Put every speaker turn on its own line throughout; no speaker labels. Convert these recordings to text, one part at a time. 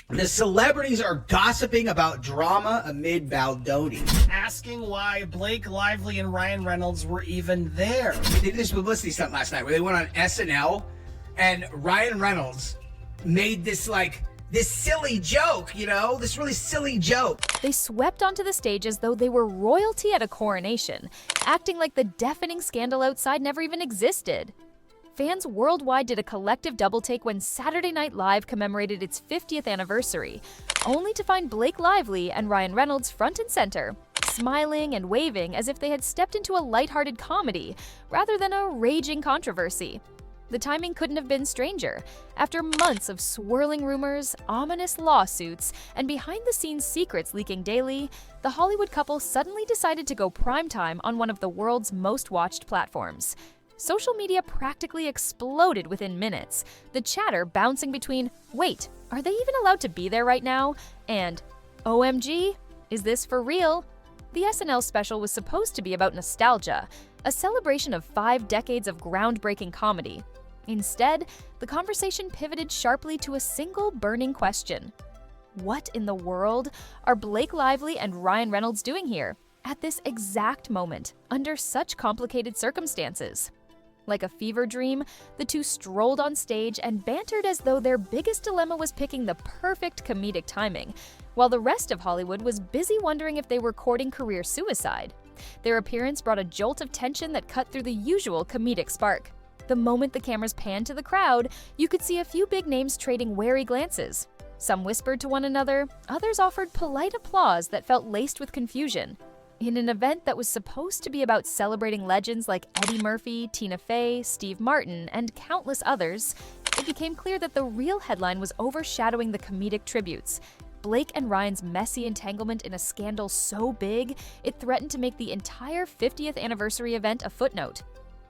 The celebrities are gossiping about drama amid Baldoni.
Asking why Blake Lively and Ryan Reynolds were even there.
They did this publicity stunt last night where they went on SNL and Ryan Reynolds made this silly joke, this really silly joke.
They swept onto the stage as though they were royalty at a coronation, acting like the deafening scandal outside never even existed. Fans worldwide did a collective double-take when Saturday Night Live commemorated its 50th anniversary, only to find Blake Lively and Ryan Reynolds front and center, smiling and waving as if they had stepped into a lighthearted comedy rather than a raging controversy. The timing couldn't have been stranger. After months of swirling rumors, ominous lawsuits, and behind-the-scenes secrets leaking daily, the Hollywood couple suddenly decided to go primetime on one of the world's most watched platforms. Social media practically exploded within minutes, the chatter bouncing between, "Wait, are they even allowed to be there right now?" and "OMG, is this for real?" The SNL special was supposed to be about nostalgia, a celebration of 5 decades of groundbreaking comedy. Instead, the conversation pivoted sharply to a single burning question. What in the world are Blake Lively and Ryan Reynolds doing here, at this exact moment, under such complicated circumstances? Like a fever dream, the two strolled on stage and bantered as though their biggest dilemma was picking the perfect comedic timing, while the rest of Hollywood was busy wondering if they were courting career suicide. Their appearance brought a jolt of tension that cut through the usual comedic spark. The moment the cameras panned to the crowd, you could see a few big names trading wary glances. Some whispered to one another, others offered polite applause that felt laced with confusion. In an event that was supposed to be about celebrating legends like Eddie Murphy, Tina Fey, Steve Martin, and countless others, it became clear that the real headline was overshadowing the comedic tributes. Blake and Ryan's messy entanglement in a scandal so big, it threatened to make the entire 50th anniversary event a footnote.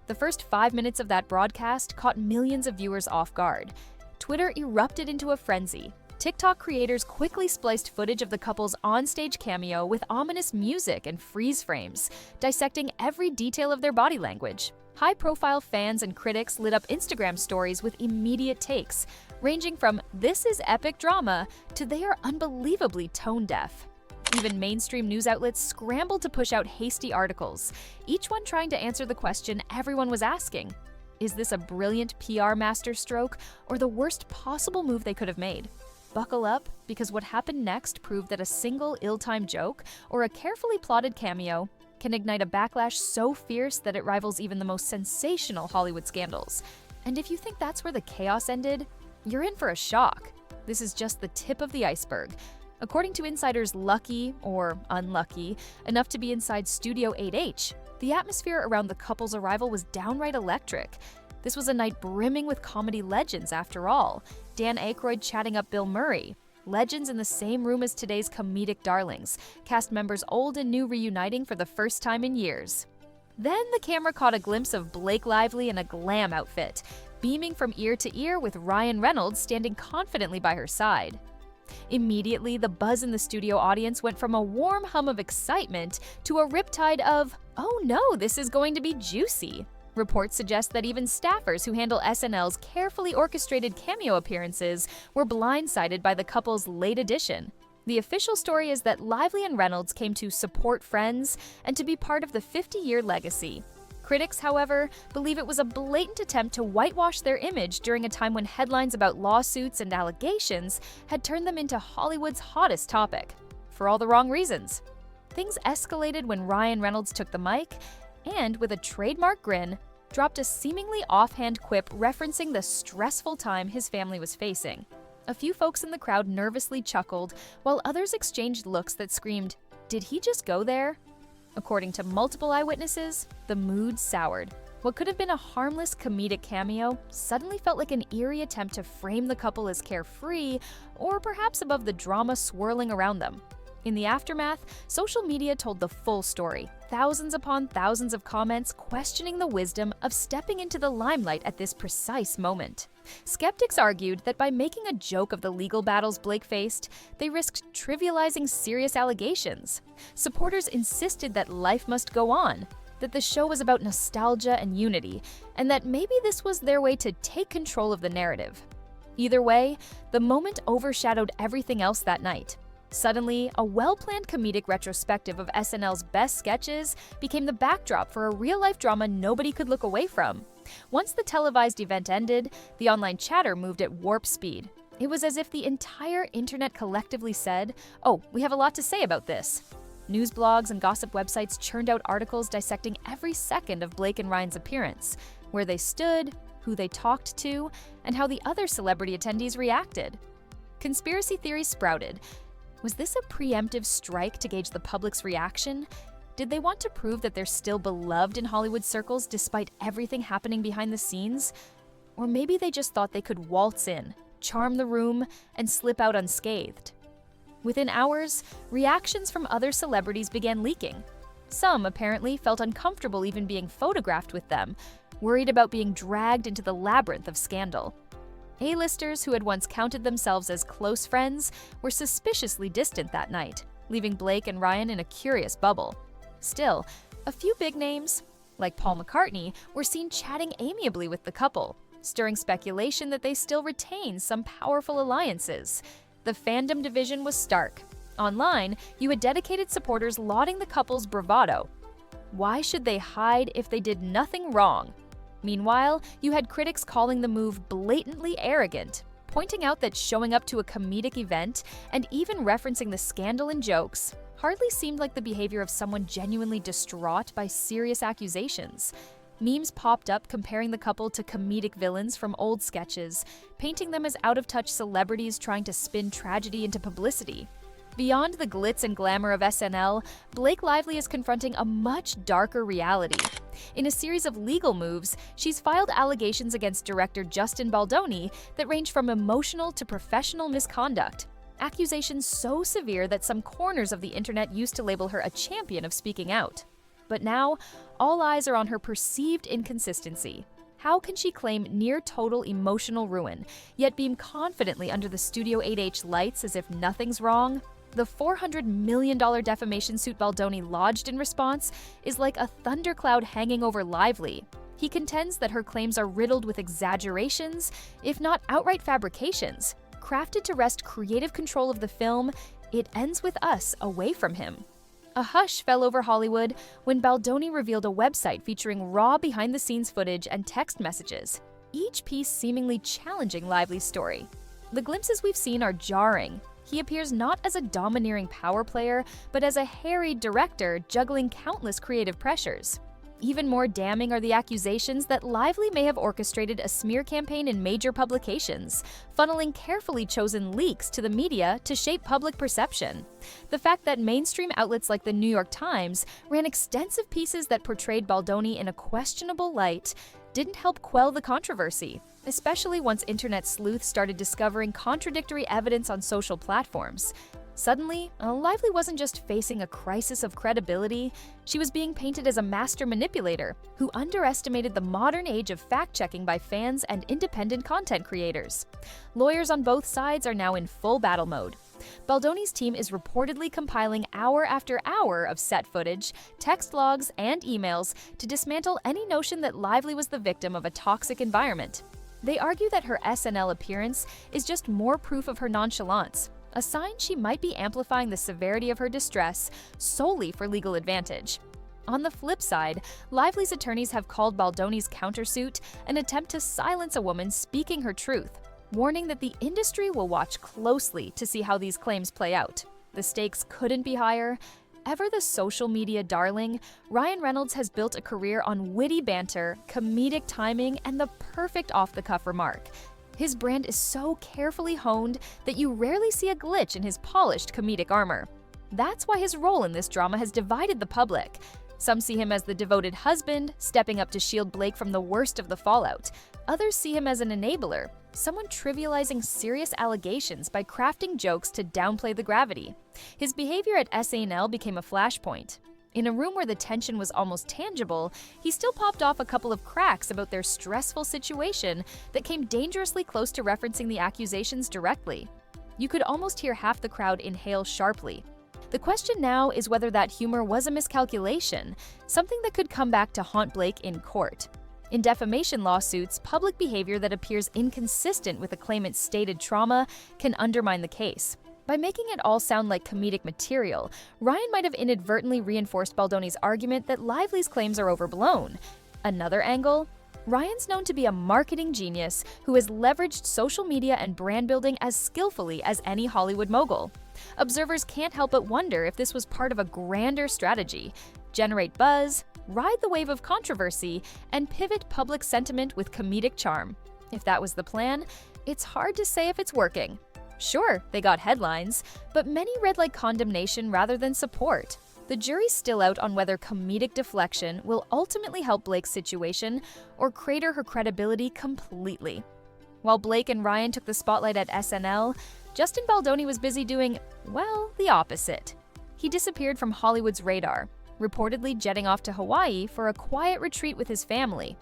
The first 5 minutes of that broadcast caught millions of viewers off guard. Twitter erupted into a frenzy. TikTok creators quickly spliced footage of the couple's onstage cameo with ominous music and freeze frames, dissecting every detail of their body language. High-profile fans and critics lit up Instagram stories with immediate takes, ranging from "this is epic drama" to "they are unbelievably tone-deaf." Even mainstream news outlets scrambled to push out hasty articles, each one trying to answer the question everyone was asking. Is this a brilliant PR masterstroke or the worst possible move they could have made? Buckle up, because what happened next proved that a single ill-timed joke or a carefully plotted cameo can ignite a backlash so fierce that it rivals even the most sensational Hollywood scandals. And if you think that's where the chaos ended, you're in for a shock. This is just the tip of the iceberg. According to insiders lucky, or unlucky, enough to be inside Studio 8H, the atmosphere around the couple's arrival was downright electric. This was a night brimming with comedy legends after all. Dan Aykroyd chatting up Bill Murray. Legends in the same room as today's comedic darlings, cast members old and new reuniting for the first time in years. Then the camera caught a glimpse of Blake Lively in a glam outfit, beaming from ear to ear with Ryan Reynolds standing confidently by her side. Immediately, the buzz in the studio audience went from a warm hum of excitement to a riptide of, "Oh no, this is going to be juicy." Reports suggest that even staffers who handle SNL's carefully orchestrated cameo appearances were blindsided by the couple's late addition. The official story is that Lively and Reynolds came to support friends and to be part of the 50-year legacy. Critics, however, believe it was a blatant attempt to whitewash their image during a time when headlines about lawsuits and allegations had turned them into Hollywood's hottest topic, for all the wrong reasons. Things escalated when Ryan Reynolds took the mic and, with a trademark grin, dropped a seemingly offhand quip referencing the stressful time his family was facing. A few folks in the crowd nervously chuckled, while others exchanged looks that screamed, "Did he just go there?" According to multiple eyewitnesses, the mood soured. What could have been a harmless comedic cameo suddenly felt like an eerie attempt to frame the couple as carefree, or perhaps above the drama swirling around them. In the aftermath, social media told the full story. Thousands upon thousands of comments questioning the wisdom of stepping into the limelight at this precise moment. Skeptics argued that by making a joke of the legal battles Blake faced, they risked trivializing serious allegations. Supporters insisted that life must go on, that the show was about nostalgia and unity, and that maybe this was their way to take control of the narrative. Either way, the moment overshadowed everything else that night. Suddenly, a well-planned comedic retrospective of SNL's best sketches became the backdrop for a real-life drama nobody could look away from. Once the televised event ended, the online chatter moved at warp speed. It was as if the entire internet collectively said, "Oh, we have a lot to say about this." News blogs and gossip websites churned out articles dissecting every second of Blake and Ryan's appearance, where they stood, who they talked to, and how the other celebrity attendees reacted. Conspiracy theories sprouted. Was this a preemptive strike to gauge the public's reaction? Did they want to prove that they're still beloved in Hollywood circles despite everything happening behind the scenes? Or maybe they just thought they could waltz in, charm the room, and slip out unscathed. Within hours, reactions from other celebrities began leaking. Some apparently felt uncomfortable even being photographed with them, worried about being dragged into the labyrinth of scandal. A-listers who had once counted themselves as close friends were suspiciously distant that night, leaving Blake and Ryan in a curious bubble. Still, a few big names, like Paul McCartney, were seen chatting amiably with the couple, stirring speculation that they still retain some powerful alliances. The fandom division was stark. Online, you had dedicated supporters lauding the couple's bravado. Why should they hide if they did nothing wrong? Meanwhile, you had critics calling the move blatantly arrogant, pointing out that showing up to a comedic event and even referencing the scandal in jokes hardly seemed like the behavior of someone genuinely distraught by serious accusations. Memes popped up comparing the couple to comedic villains from old sketches, painting them as out-of-touch celebrities trying to spin tragedy into publicity. Beyond the glitz and glamour of SNL, Blake Lively is confronting a much darker reality. In a series of legal moves, she's filed allegations against director Justin Baldoni that range from emotional to professional misconduct. Accusations so severe that some corners of the internet used to label her a champion of speaking out. But now, all eyes are on her perceived inconsistency. How can she claim near-total emotional ruin, yet beam confidently under the Studio 8H lights as if nothing's wrong? The $400 million defamation suit Baldoni lodged in response is like a thundercloud hanging over Lively. He contends that her claims are riddled with exaggerations, if not outright fabrications. Crafted to wrest creative control of the film, It Ends With Us away from him. A hush fell over Hollywood when Baldoni revealed a website featuring raw behind-the-scenes footage and text messages, each piece seemingly challenging Lively's story. The glimpses we've seen are jarring. He appears not as a domineering power player, but as a harried director juggling countless creative pressures. Even more damning are the accusations that Lively may have orchestrated a smear campaign in major publications, funneling carefully chosen leaks to the media to shape public perception. The fact that mainstream outlets like the New York Times ran extensive pieces that portrayed Baldoni in a questionable light didn't help quell the controversy, especially once internet sleuths started discovering contradictory evidence on social platforms. Suddenly, Lively wasn't just facing a crisis of credibility, she was being painted as a master manipulator who underestimated the modern age of fact-checking by fans and independent content creators. Lawyers on both sides are now in full battle mode. Baldoni's team is reportedly compiling hour after hour of set footage, text logs, and emails to dismantle any notion that Lively was the victim of a toxic environment. They argue that her SNL appearance is just more proof of her nonchalance, a sign she might be amplifying the severity of her distress solely for legal advantage. On the flip side, Lively's attorneys have called Baldoni's countersuit an attempt to silence a woman speaking her truth, warning that the industry will watch closely to see how these claims play out. The stakes couldn't be higher. Ever the social media darling, Ryan Reynolds has built a career on witty banter, comedic timing, and the perfect off-the-cuff remark. His brand is so carefully honed that you rarely see a glitch in his polished comedic armor. That's why his role in this drama has divided the public. Some see him as the devoted husband, stepping up to shield Blake from the worst of the fallout. Others see him as an enabler, someone trivializing serious allegations by crafting jokes to downplay the gravity. His behavior at SNL became a flashpoint. In a room where the tension was almost tangible, he still popped off a couple of cracks about their stressful situation that came dangerously close to referencing the accusations directly. You could almost hear half the crowd inhale sharply. The question now is whether that humor was a miscalculation, something that could come back to haunt Blake in court. In defamation lawsuits, public behavior that appears inconsistent with a claimant's stated trauma can undermine the case. By making it all sound like comedic material, Ryan might have inadvertently reinforced Baldoni's argument that Lively's claims are overblown. Another angle? Ryan's known to be a marketing genius who has leveraged social media and brand building as skillfully as any Hollywood mogul. Observers can't help but wonder if this was part of a grander strategy: generate buzz, ride the wave of controversy, and pivot public sentiment with comedic charm. If that was the plan, it's hard to say if it's working. Sure, they got headlines, but many read like condemnation rather than support. The jury's still out on whether comedic deflection will ultimately help Blake's situation or crater her credibility completely. While Blake and Ryan took the spotlight at SNL, Justin Baldoni was busy doing, well, the opposite. He disappeared from Hollywood's radar, reportedly jetting off to Hawaii for a quiet retreat with his family.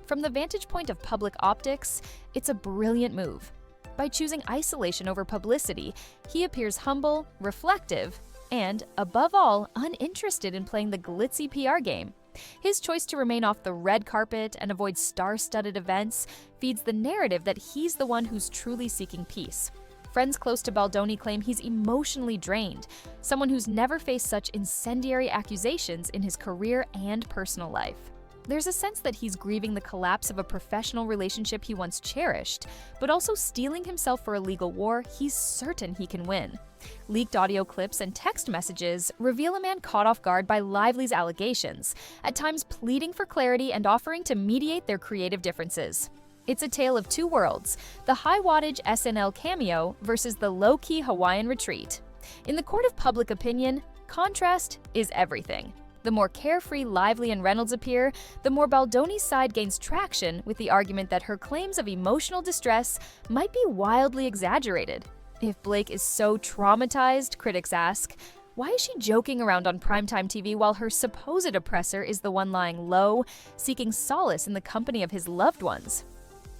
From the vantage point of public optics, it's a brilliant move. By choosing isolation over publicity, he appears humble, reflective, and, above all, uninterested in playing the glitzy PR game. His choice to remain off the red carpet and avoid star-studded events feeds the narrative that he's the one who's truly seeking peace. Friends close to Baldoni claim he's emotionally drained, someone who's never faced such incendiary accusations in his career and personal life. There's a sense that he's grieving the collapse of a professional relationship he once cherished, but also steeling himself for a legal war he's certain he can win. Leaked audio clips and text messages reveal a man caught off guard by Lively's allegations, at times pleading for clarity and offering to mediate their creative differences. It's a tale of two worlds, the high-wattage SNL cameo versus the low-key Hawaiian retreat. In the court of public opinion, contrast is everything. The more carefree Lively and Reynolds appear, the more Baldoni's side gains traction with the argument that her claims of emotional distress might be wildly exaggerated. If Blake is so traumatized, critics ask, why is she joking around on primetime TV while her supposed oppressor is the one lying low, seeking solace in the company of his loved ones?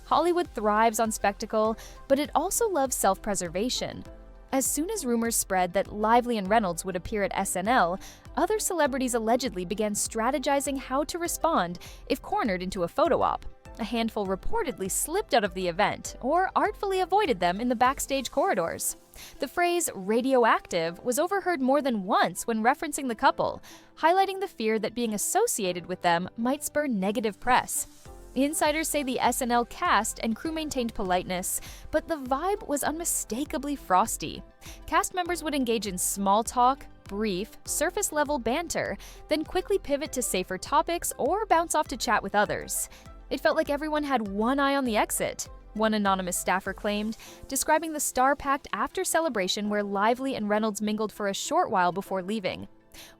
Hollywood thrives on spectacle, but it also loves self-preservation. As soon as rumors spread that Lively and Reynolds would appear at SNL, other celebrities allegedly began strategizing how to respond if cornered into a photo op. A handful reportedly slipped out of the event or artfully avoided them in the backstage corridors. The phrase radioactive was overheard more than once when referencing the couple, highlighting the fear that being associated with them might spur negative press. Insiders say the SNL cast and crew maintained politeness, but the vibe was unmistakably frosty. Cast members would engage in small talk, brief, surface-level banter, then quickly pivot to safer topics or bounce off to chat with others. It felt like everyone had one eye on the exit, one anonymous staffer claimed, describing the star-packed after-celebration where Lively and Reynolds mingled for a short while before leaving.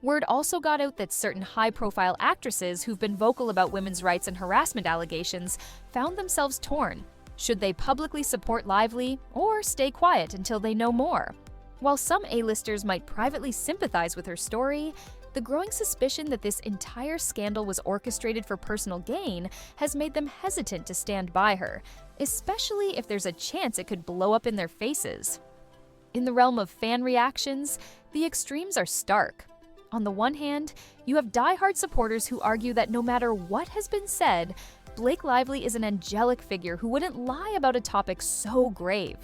Word also got out that certain high-profile actresses who've been vocal about women's rights and harassment allegations found themselves torn. Should they publicly support Lively or stay quiet until they know more? While some A-listers might privately sympathize with her story, the growing suspicion that this entire scandal was orchestrated for personal gain has made them hesitant to stand by her, especially if there's a chance it could blow up in their faces. In the realm of fan reactions, the extremes are stark. On the one hand, you have die-hard supporters who argue that no matter what has been said, Blake Lively is an angelic figure who wouldn't lie about a topic so grave.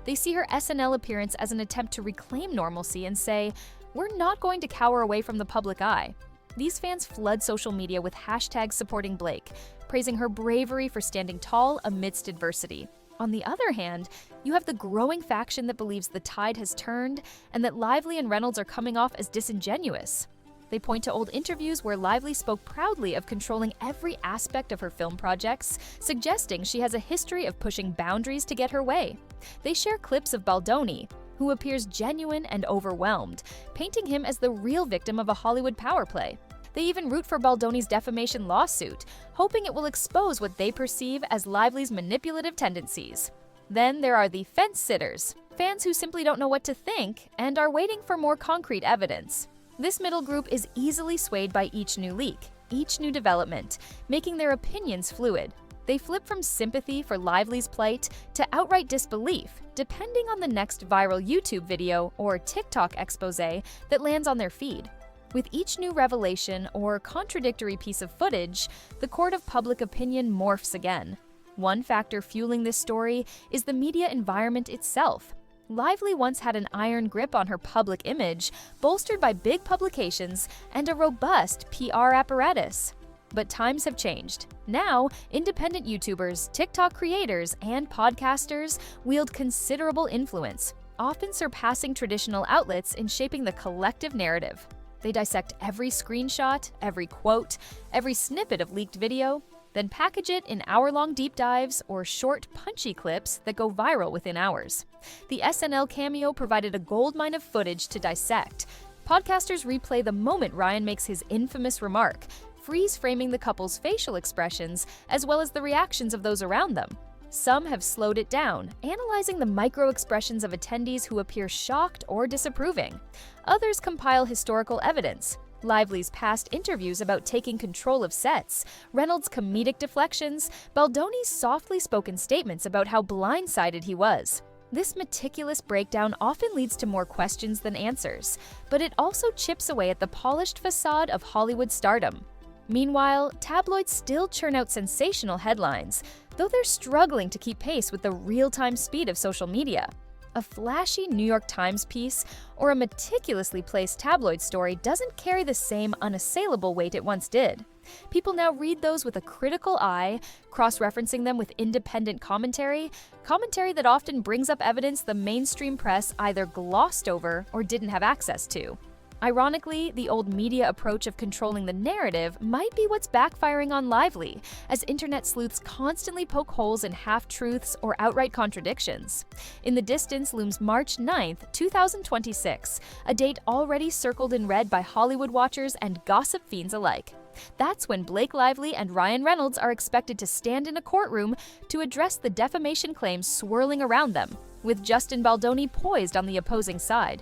They see her SNL appearance as an attempt to reclaim normalcy and say, "We're not going to cower away from the public eye." These fans flood social media with hashtags supporting Blake, praising her bravery for standing tall amidst adversity. On the other hand, you have the growing faction that believes the tide has turned and that Lively and Reynolds are coming off as disingenuous. They point to old interviews where Lively spoke proudly of controlling every aspect of her film projects, suggesting she has a history of pushing boundaries to get her way. They share clips of Baldoni, who appears genuine and overwhelmed, painting him as the real victim of a Hollywood power play. They even root for Baldoni's defamation lawsuit, hoping it will expose what they perceive as Lively's manipulative tendencies. Then there are the fence-sitters, fans who simply don't know what to think and are waiting for more concrete evidence. This middle group is easily swayed by each new leak, each new development, making their opinions fluid. They flip from sympathy for Lively's plight to outright disbelief, depending on the next viral YouTube video or TikTok expose that lands on their feed. With each new revelation or contradictory piece of footage, the court of public opinion morphs again. One factor fueling this story is the media environment itself. Lively once had an iron grip on her public image, bolstered by big publications and a robust PR apparatus. But times have changed. Now, independent YouTubers, TikTok creators, and podcasters wield considerable influence, often surpassing traditional outlets in shaping the collective narrative. They dissect every screenshot, every quote, every snippet of leaked video, then package it in hour-long deep dives or short, punchy clips that go viral within hours. The SNL cameo provided a goldmine of footage to dissect. Podcasters replay the moment Ryan makes his infamous remark, freeze-framing the couple's facial expressions as well as the reactions of those around them. Some have slowed it down, analyzing the micro-expressions of attendees who appear shocked or disapproving. Others compile historical evidence, Lively's past interviews about taking control of sets, Reynolds' comedic deflections, Baldoni's softly spoken statements about how blindsided he was. This meticulous breakdown often leads to more questions than answers, but it also chips away at the polished facade of Hollywood stardom. Meanwhile, tabloids still churn out sensational headlines, though they're struggling to keep pace with the real-time speed of social media. A flashy New York Times piece or a meticulously placed tabloid story doesn't carry the same unassailable weight it once did. People now read those with a critical eye, cross-referencing them with independent commentary that often brings up evidence the mainstream press either glossed over or didn't have access to. Ironically, the old media approach of controlling the narrative might be what's backfiring on Lively, as internet sleuths constantly poke holes in half-truths or outright contradictions. In the distance looms March 9th, 2026, a date already circled in red by Hollywood watchers and gossip fiends alike. That's when Blake Lively and Ryan Reynolds are expected to stand in a courtroom to address the defamation claims swirling around them, with Justin Baldoni poised on the opposing side.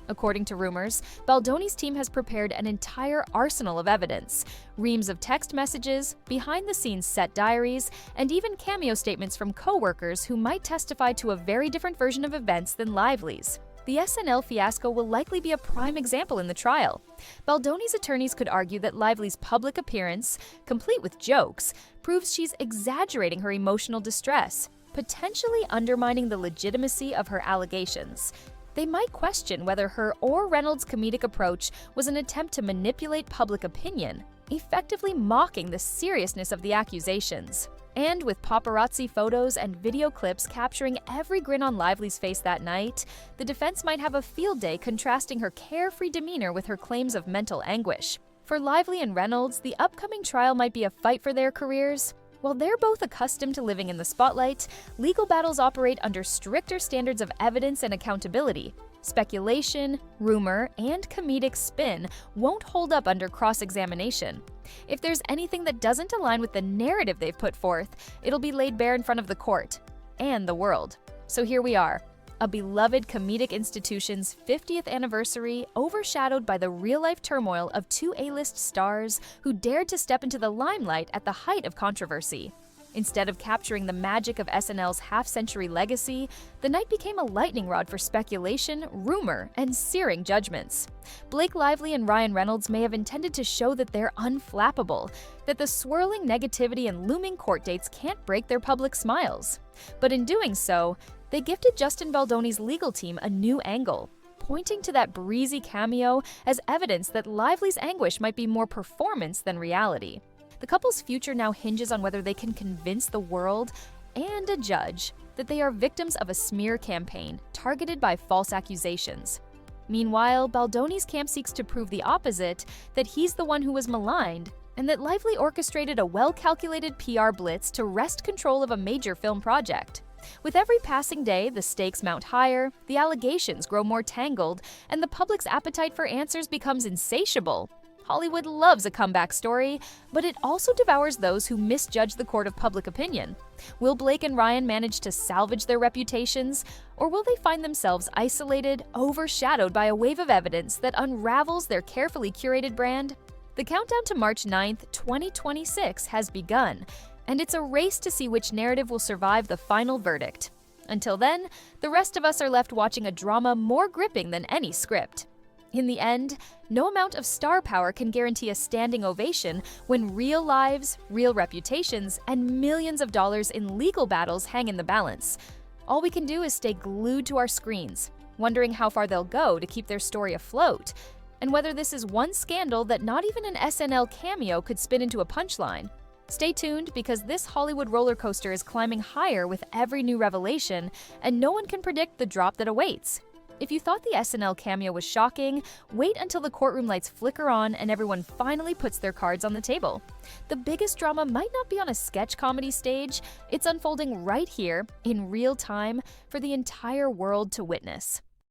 According to rumors, Baldoni's team has prepared an entire arsenal of evidence, reams of text messages, behind-the-scenes set diaries, and even cameo statements from co-workers who might testify to a very different version of events than Lively's. The SNL fiasco will likely be a prime example in the trial. Baldoni's attorneys could argue that Lively's public appearance, complete with jokes, proves she's exaggerating her emotional distress, potentially undermining the legitimacy of her allegations. They might question whether her or Reynolds' comedic approach was an attempt to manipulate public opinion, effectively mocking the seriousness of the accusations. And with paparazzi photos and video clips capturing every grin on Lively's face that night, the defense might have a field day contrasting her carefree demeanor with her claims of mental anguish. For Lively and Reynolds, the upcoming trial might be a fight for their careers. While they're both accustomed to living in the spotlight, legal battles operate under stricter standards of evidence and accountability. Speculation, rumor, and comedic spin won't hold up under cross-examination. If there's anything that doesn't align with the narrative they've put forth, it'll be laid bare in front of the court and the world. So here we are, a beloved comedic institution's 50th anniversary overshadowed by the real-life turmoil of two A-list stars who dared to step into the limelight at the height of controversy. Instead of capturing the magic of SNL's half-century legacy, the night became a lightning rod for speculation, rumor, and searing judgments. Blake Lively and Ryan Reynolds may have intended to show that they're unflappable, that the swirling negativity and looming court dates can't break their public smiles. But in doing so, they gifted Justin Baldoni's legal team a new angle, pointing to that breezy cameo as evidence that Lively's anguish might be more performance than reality. The couple's future now hinges on whether they can convince the world and a judge that they are victims of a smear campaign targeted by false accusations. Meanwhile, Baldoni's camp seeks to prove the opposite, that he's the one who was maligned, and that Lively orchestrated a well-calculated PR blitz to wrest control of a major film project. With every passing day, the stakes mount higher, the allegations grow more tangled, and the public's appetite for answers becomes insatiable. Hollywood loves a comeback story, but it also devours those who misjudge the court of public opinion. Will Blake and Ryan manage to salvage their reputations, or will they find themselves isolated, overshadowed by a wave of evidence that unravels their carefully curated brand? The countdown to March 9th, 2026 has begun, and it's a race to see which narrative will survive the final verdict. Until then, the rest of us are left watching a drama more gripping than any script. In the end, no amount of star power can guarantee a standing ovation when real lives, real reputations, and millions of dollars in legal battles hang in the balance. All we can do is stay glued to our screens, wondering how far they'll go to keep their story afloat, and whether this is one scandal that not even an SNL cameo could spin into a punchline. Stay tuned, because this Hollywood roller coaster is climbing higher with every new revelation, and no one can predict the drop that awaits. If you thought the SNL cameo was shocking, wait until the courtroom lights flicker on and everyone finally puts their cards on the table. The biggest drama might not be on a sketch comedy stage, it's unfolding right here, in real time, for the entire world to witness.